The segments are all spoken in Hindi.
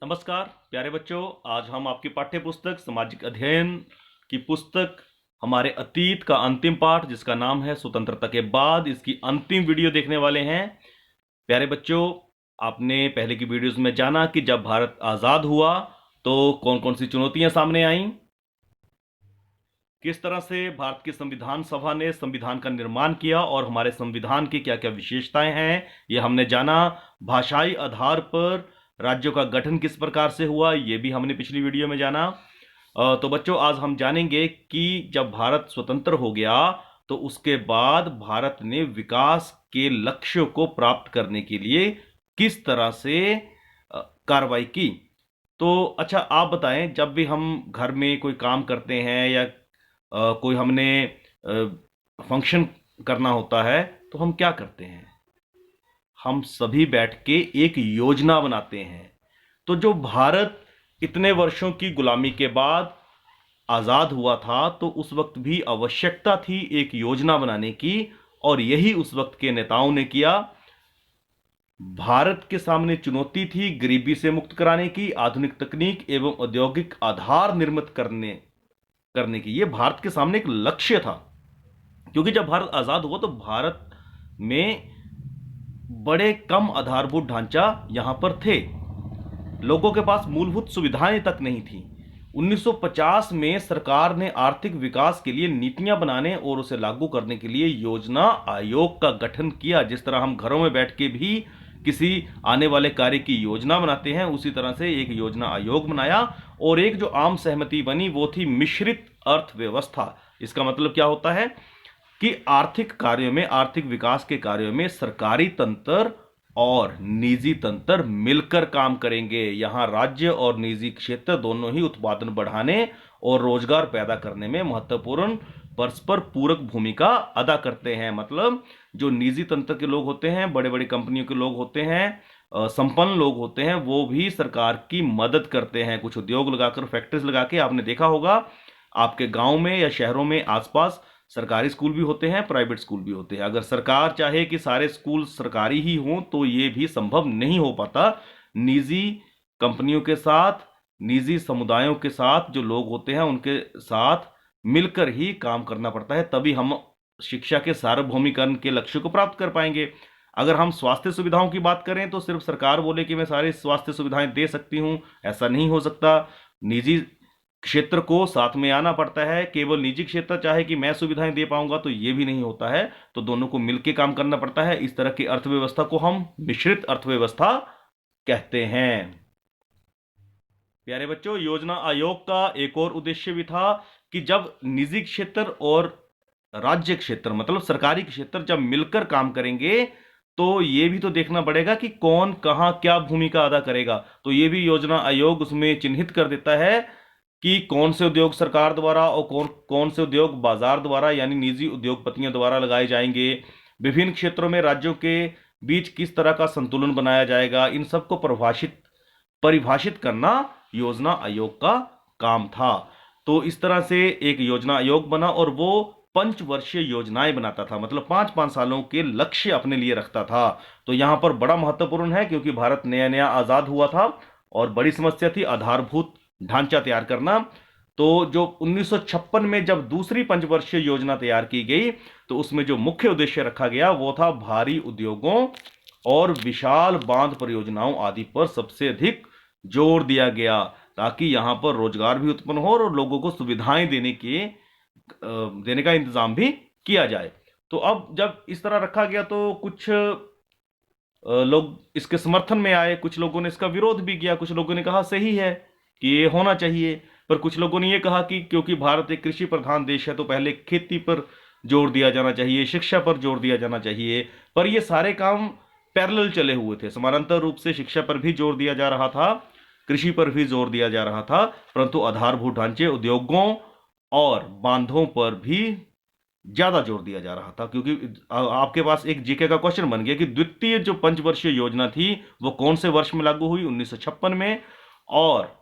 नमस्कार प्यारे बच्चों। आज हम आपकी पाठ्य पुस्तक सामाजिक अध्ययन की पुस्तक हमारे अतीत का अंतिम पाठ जिसका नाम है स्वतंत्रता के बाद, इसकी अंतिम वीडियो देखने वाले हैं। प्यारे बच्चों, आपने पहले की वीडियोस में जाना कि जब भारत आज़ाद हुआ तो कौन कौन सी चुनौतियां सामने आईं, किस तरह से भारत की संविधान सभा ने संविधान का निर्माण किया और हमारे संविधान की क्या क्या विशेषताएं हैं ये हमने जाना। भाषाई आधार पर राज्यों का गठन किस प्रकार से हुआ ये भी हमने पिछली वीडियो में जाना। तो बच्चों, आज हम जानेंगे कि जब भारत स्वतंत्र हो गया तो उसके बाद भारत ने विकास के लक्ष्यों को प्राप्त करने के लिए किस तरह से कार्रवाई की। तो अच्छा, आप बताएं, जब भी हम घर में कोई काम करते हैं या कोई हमने फंक्शन करना होता है तो हम क्या करते हैं? हम सभी बैठ के एक योजना बनाते हैं। तो जो भारत इतने वर्षों की गुलामी के बाद आज़ाद हुआ था तो उस वक्त भी आवश्यकता थी एक योजना बनाने की, और यही उस वक्त के नेताओं ने किया। भारत के सामने चुनौती थी गरीबी से मुक्त कराने की, आधुनिक तकनीक एवं औद्योगिक आधार निर्मित करने करने की। यह भारत के सामने एक लक्ष्य था, क्योंकि जब भारत आज़ाद हुआ तो भारत में बड़े कम आधारभूत ढांचा यहां पर थे, लोगों के पास मूलभूत सुविधाएं तक नहीं थी। 1950 में सरकार ने आर्थिक विकास के लिए नीतियां बनाने और उसे लागू करने के लिए योजना आयोग का गठन किया। जिस तरह हम घरों में बैठ के भी किसी आने वाले कार्य की योजना बनाते हैं, उसी तरह से एक योजना आयोग बनाया, और एक जो आम सहमति बनी वो थी मिश्रित अर्थव्यवस्था। इसका मतलब क्या होता है कि आर्थिक कार्यों में, आर्थिक विकास के कार्यों में सरकारी तंत्र और निजी तंत्र मिलकर काम करेंगे। यहां राज्य और निजी क्षेत्र दोनों ही उत्पादन बढ़ाने और रोजगार पैदा करने में महत्वपूर्ण परस्पर पूरक भूमिका अदा करते हैं। मतलब जो निजी तंत्र के लोग होते हैं, बड़े बड़ी कंपनियों के लोग होते हैं, संपन्न लोग होते हैं, वो भी सरकार की मदद करते हैं। कुछ उद्योग लगाकर, फैक्ट्रीज लगा के, आपने देखा होगा आपके गांव में या शहरों में आसपास सरकारी स्कूल भी होते हैं, प्राइवेट स्कूल भी होते हैं। अगर सरकार चाहे कि सारे स्कूल सरकारी ही हों तो ये भी संभव नहीं हो पाता। निजी कंपनियों के साथ, निजी समुदायों के साथ जो लोग होते हैं उनके साथ मिलकर ही काम करना पड़ता है, तभी हम शिक्षा के सार्वभौमिकरण के लक्ष्य को प्राप्त कर पाएंगे। अगर हम स्वास्थ्य सुविधाओं की बात करें तो सिर्फ सरकार बोले कि मैं सारी स्वास्थ्य सुविधाएं दे सकती हूं, ऐसा नहीं हो सकता। निजी क्षेत्र को साथ में आना पड़ता है। केवल निजी क्षेत्र चाहे कि मैं सुविधाएं दे पाऊंगा तो यह भी नहीं होता है, तो दोनों को मिलकर काम करना पड़ता है। इस तरह की अर्थव्यवस्था को हम मिश्रित अर्थव्यवस्था कहते हैं। प्यारे बच्चों, योजना आयोग का एक और उद्देश्य भी था कि जब निजी क्षेत्र और राज्य क्षेत्र, मतलब सरकारी क्षेत्र, जब मिलकर काम करेंगे तो ये भी तो देखना पड़ेगा कि कौन कहां क्या भूमिका अदा करेगा। तो ये भी योजना आयोग उसमें चिन्हित कर देता है कि कौन से उद्योग सरकार द्वारा और कौन कौन से उद्योग बाजार द्वारा, यानी निजी उद्योगपतियों द्वारा लगाए जाएंगे। विभिन्न क्षेत्रों में राज्यों के बीच किस तरह का संतुलन बनाया जाएगा, इन सबको परिभाषित करना योजना आयोग का काम था। तो इस तरह से एक योजना आयोग बना और वो पंचवर्षीय योजनाएं बनाता था, मतलब 5-5 सालों के लक्ष्य अपने लिए रखता था। तो यहां पर बड़ा महत्वपूर्ण है क्योंकि भारत नया नया आजाद हुआ था और बड़ी समस्या थी आधारभूत ढांचा तैयार करना। तो जो 1956 में जब दूसरी पंचवर्षीय योजना तैयार की गई तो उसमें जो मुख्य उद्देश्य रखा गया वो था भारी उद्योगों और विशाल बांध परियोजनाओं आदि पर सबसे अधिक जोर दिया गया, ताकि यहां पर रोजगार भी उत्पन्न हो और लोगों को सुविधाएं देने का इंतजाम भी किया जाए। तो अब जब इस तरह रखा गया तो कुछ लोग इसके समर्थन में आए, कुछ लोगों ने इसका विरोध भी किया। कुछ लोगों ने कहा सही है कि ये होना चाहिए, पर कुछ लोगों ने ये कहा कि क्योंकि भारत एक कृषि प्रधान देश है तो पहले खेती पर जोर दिया जाना चाहिए, शिक्षा पर जोर दिया जाना चाहिए। पर ये सारे काम पैरेलल चले हुए थे, समानांतर रूप से शिक्षा पर भी जोर दिया जा रहा था, कृषि पर भी जोर दिया जा रहा था, परंतु आधारभूत ढांचे, उद्योगों और बांधों पर भी ज्यादा जोर दिया जा रहा था। क्योंकि आपके पास एक जीके का क्वेश्चन बन गया कि द्वितीय जो पंचवर्षीय योजना थी वो कौन से वर्ष में लागू हुई? 1956 में। और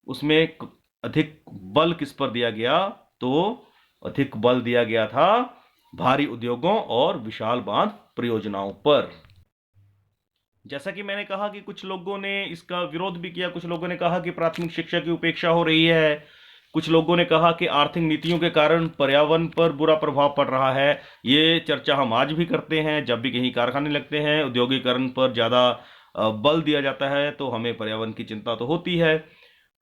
उसमें अधिक बल किस पर दिया गया? तो अधिक बल दिया गया था भारी उद्योगों और विशाल बांध परियोजनाओं पर। जैसा कि मैंने कहा कि कुछ लोगों ने इसका विरोध भी किया, कुछ लोगों ने कहा कि प्राथमिक शिक्षा की उपेक्षा हो रही है, कुछ लोगों ने कहा कि आर्थिक नीतियों के कारण पर्यावरण पर बुरा प्रभाव पड़ रहा है। ये चर्चा हम आज भी करते हैं, जब भी कहीं कारखाने लगते हैं, औद्योगिकरण पर ज़्यादा बल दिया जाता है तो हमें पर्यावरण की चिंता तो होती है।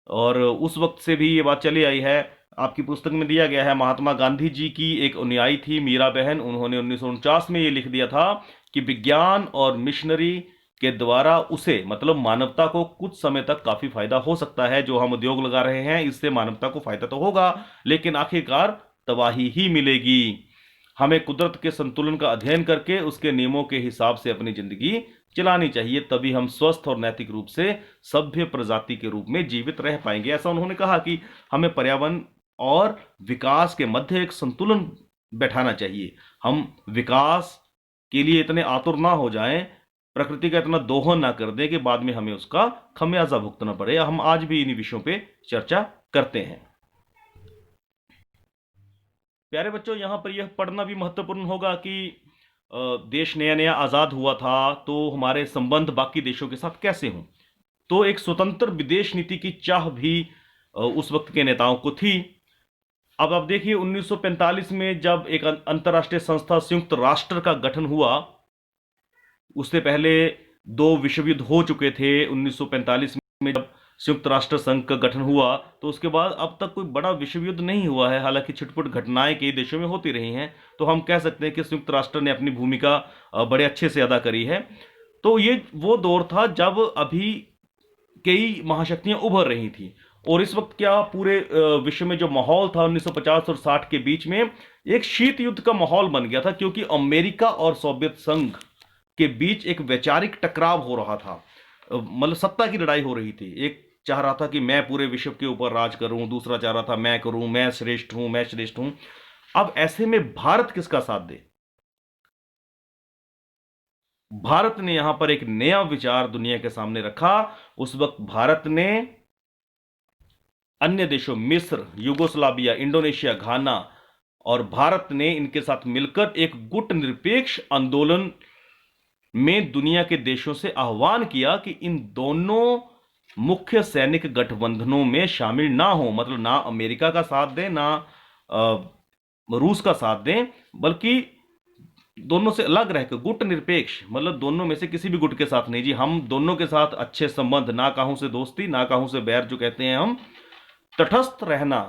और उस वक्त से भी ये बात चली आई है। आपकी पुस्तक में दिया गया है, महात्मा गांधी जी की एक अनुयायी थी मीरा बहन, उन्होंने 1949 में ये लिख दिया था कि विज्ञान और मिशनरी के द्वारा उसे मतलब मानवता को कुछ समय तक काफी फायदा हो सकता है। जो हम उद्योग लगा रहे हैं इससे मानवता को फायदा तो होगा, लेकिन आखिरकार तबाही ही मिलेगी। हमें कुदरत के संतुलन का अध्ययन करके उसके नियमों के हिसाब से अपनी जिंदगी चलानी चाहिए, तभी हम स्वस्थ और नैतिक रूप से सभ्य प्रजाति के रूप में जीवित रह पाएंगे। ऐसा उन्होंने कहा कि हमें पर्यावरण और विकास के मध्य एक संतुलन बैठाना चाहिए। हम विकास के लिए इतने आतुर ना हो जाएं, प्रकृति का इतना दोहन ना कर दें कि बाद में हमें उसका खमियाजा भुगतना पड़े। हम आज भी इन्हीं विषयों पे चर्चा करते हैं। प्यारे बच्चों, यहाँ पर यह पढ़ना भी महत्वपूर्ण होगा कि देश नया नया आज़ाद हुआ था तो हमारे संबंध बाकी देशों के साथ कैसे हों। तो एक स्वतंत्र विदेश नीति की चाह भी उस वक्त के नेताओं को थी। अब आप देखिए 1945 में जब एक अंतर्राष्ट्रीय संस्था संयुक्त राष्ट्र का गठन हुआ, उससे पहले दो विश्व युद्ध हो चुके थे। 1945 में जब संयुक्त राष्ट्र संघ का गठन हुआ तो उसके बाद अब तक कोई बड़ा विश्व युद्ध नहीं हुआ है, हालांकि छिटपुट घटनाएं कई देशों में होती रही हैं। तो हम कह सकते हैं कि संयुक्त राष्ट्र ने अपनी भूमिका बड़े अच्छे से अदा करी है। तो ये वो दौर था जब अभी कई महाशक्तियां उभर रही थी। और इस वक्त क्या पूरे विश्व में जो माहौल था 1950 और 60 के बीच में एक शीत युद्ध का माहौल बन गया था, क्योंकि अमेरिका और सोवियत संघ के बीच एक वैचारिक टकराव हो रहा था। मतलब सत्ता की लड़ाई हो रही थी। एक चाह रहा था कि मैं पूरे विश्व के ऊपर राज करूं, दूसरा चाह रहा था मैं करूं, मैं श्रेष्ठ हूं, मैं श्रेष्ठ हूं। अब ऐसे में भारत किसका साथ दे? भारत ने यहां पर एक नया विचार दुनिया के सामने रखा। उस वक्त भारत ने अन्य देशों मिस्र, युगोस्लाविया, इंडोनेशिया, घाना और भारत ने इनके साथ मिलकर एक गुट निरपेक्ष आंदोलन में दुनिया के देशों से आह्वान किया कि इन दोनों मुख्य सैनिक गठबंधनों में शामिल ना हो। मतलब ना अमेरिका का साथ दें, ना रूस का साथ दें, बल्कि दोनों से अलग रहकर गुट निरपेक्ष, मतलब दोनों में से किसी भी गुट के साथ नहीं जी, हम दोनों के साथ अच्छे संबंध, ना कहूं से दोस्ती ना कहूं से बैर, जो कहते हैं हम, तटस्थ रहना।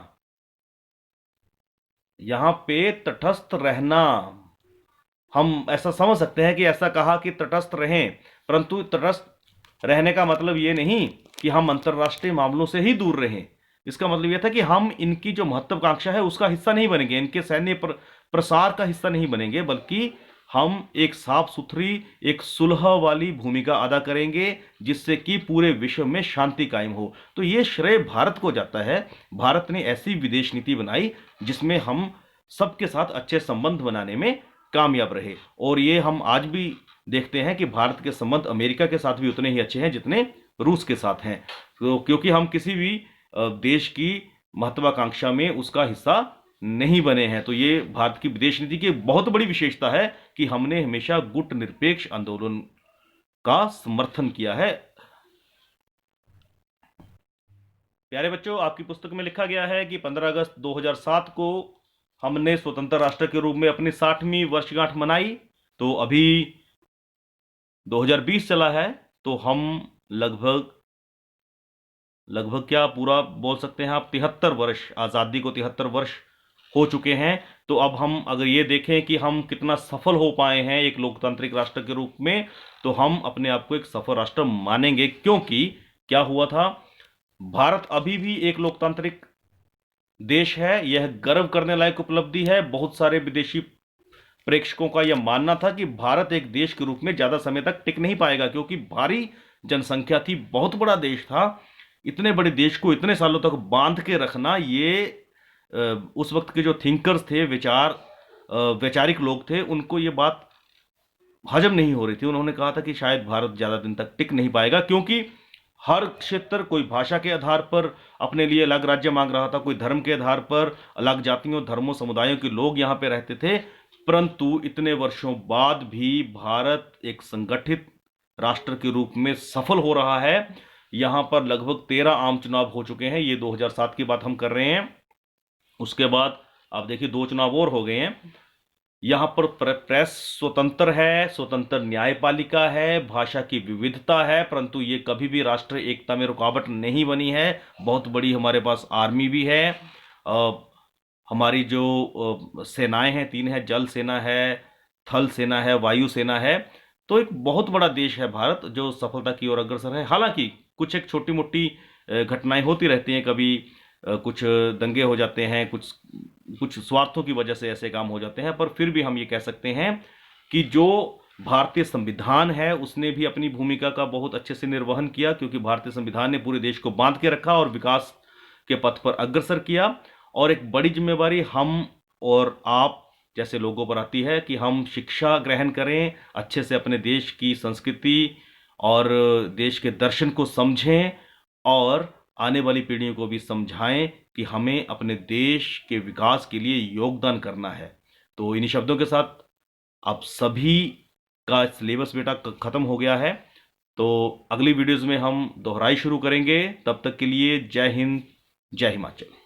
यहां पे तटस्थ रहना हम ऐसा समझ सकते हैं कि ऐसा कहा कि तटस्थ रहें, परंतु तटस्थ रहने का मतलब ये नहीं कि हम अंतर्राष्ट्रीय मामलों से ही दूर रहें। इसका मतलब यह था कि हम इनकी जो महत्वाकांक्षा है उसका हिस्सा नहीं बनेंगे, इनके सैन्य प्रसार का हिस्सा नहीं बनेंगे, बल्कि हम एक साफ सुथरी, एक सुलह वाली भूमिका अदा करेंगे जिससे कि पूरे विश्व में शांति कायम हो। तो ये श्रेय भारत को जाता है। भारत ने ऐसी विदेश नीति बनाई जिसमें हम सबके साथ अच्छे संबंध बनाने में कामयाब रहे। और ये हम आज भी देखते हैं कि भारत के संबंध अमेरिका के साथ भी उतने ही अच्छे हैं जितने रूस के साथ हैं। तो क्योंकि हम किसी भी देश की महत्वाकांक्षा में उसका हिस्सा नहीं बने हैं। तो ये भारत की विदेश नीति की बहुत बड़ी विशेषता है कि हमने हमेशा गुट निरपेक्ष आंदोलन का समर्थन किया है। प्यारे बच्चों, आपकी पुस्तक में लिखा गया है कि 15 अगस्त 2007 को हमने स्वतंत्र राष्ट्र के रूप में अपनी 60वीं वर्षगांठ मनाई। तो अभी 2020 चला है, तो हम लगभग क्या पूरा बोल सकते हैं आप 73 वर्ष, आज़ादी को 73 वर्ष हो चुके हैं। तो अब हम अगर ये देखें कि हम कितना सफल हो पाए हैं एक लोकतांत्रिक राष्ट्र के रूप में, तो हम अपने आप को एक सफल राष्ट्र मानेंगे। क्योंकि क्या हुआ था, भारत अभी भी एक लोकतांत्रिक देश है। यह गर्व करने लायक उपलब्धि है। बहुत सारे विदेशी प्रेक्षकों का यह मानना था कि भारत एक देश के रूप में ज्यादा समय तक टिक नहीं पाएगा, क्योंकि भारी जनसंख्या थी, बहुत बड़ा देश था। इतने बड़े देश को इतने सालों तक बांध के रखना, ये उस वक्त के जो थिंकर्स थे, वैचारिक लोग थे, उनको ये बात हजम नहीं हो रही थी। उन्होंने कहा था कि शायद भारत ज्यादा दिन तक टिक नहीं पाएगा, क्योंकि हर क्षेत्र कोई भाषा के आधार पर अपने लिए अलग राज्य मांग रहा था, कोई धर्म के आधार पर अलग जातियों, धर्मों, समुदायों के लोग यहाँ पे रहते थे। परंतु इतने वर्षों बाद भी भारत एक संगठित राष्ट्र के रूप में सफल हो रहा है। यहाँ पर लगभग 13 आम चुनाव हो चुके हैं, ये 2007 की बात हम कर रहे हैं। उसके बाद आप देखिए 2 चुनाव और हो गए हैं। यहाँ पर प्रेस स्वतंत्र है, स्वतंत्र न्यायपालिका है, भाषा की विविधता है, परंतु ये कभी भी राष्ट्र एकता में रुकावट नहीं बनी है। बहुत बड़ी हमारे पास आर्मी भी है। अ, हमारी जो सेनाएं हैं 3 है, जल सेना है, थल सेना है, वायु सेना है। तो एक बहुत बड़ा देश है भारत, जो सफलता की ओर अग्रसर है। हालांकि कुछ एक छोटी मोटी घटनाएं होती रहती हैं, कभी कुछ दंगे हो जाते हैं, कुछ कुछ स्वार्थों की वजह से ऐसे काम हो जाते हैं, पर फिर भी हम ये कह सकते हैं कि जो भारतीय संविधान है उसने भी अपनी भूमिका का बहुत अच्छे से निर्वहन किया, क्योंकि भारतीय संविधान ने पूरे देश को बांध के रखा और विकास के पथ पर अग्रसर किया। और एक बड़ी जिम्मेवारी हम और आप जैसे लोगों पर आती है कि हम शिक्षा ग्रहण करें, अच्छे से अपने देश की संस्कृति और देश के दर्शन को समझें, और आने वाली पीढ़ियों को भी समझाएं कि हमें अपने देश के विकास के लिए योगदान करना है। तो इन्हीं शब्दों के साथ आप सभी का सिलेबस बेटा खत्म हो गया है। तो अगली वीडियोस में हम दोहराई शुरू करेंगे। तब तक के लिए जय हिंद, जय हिमाचल।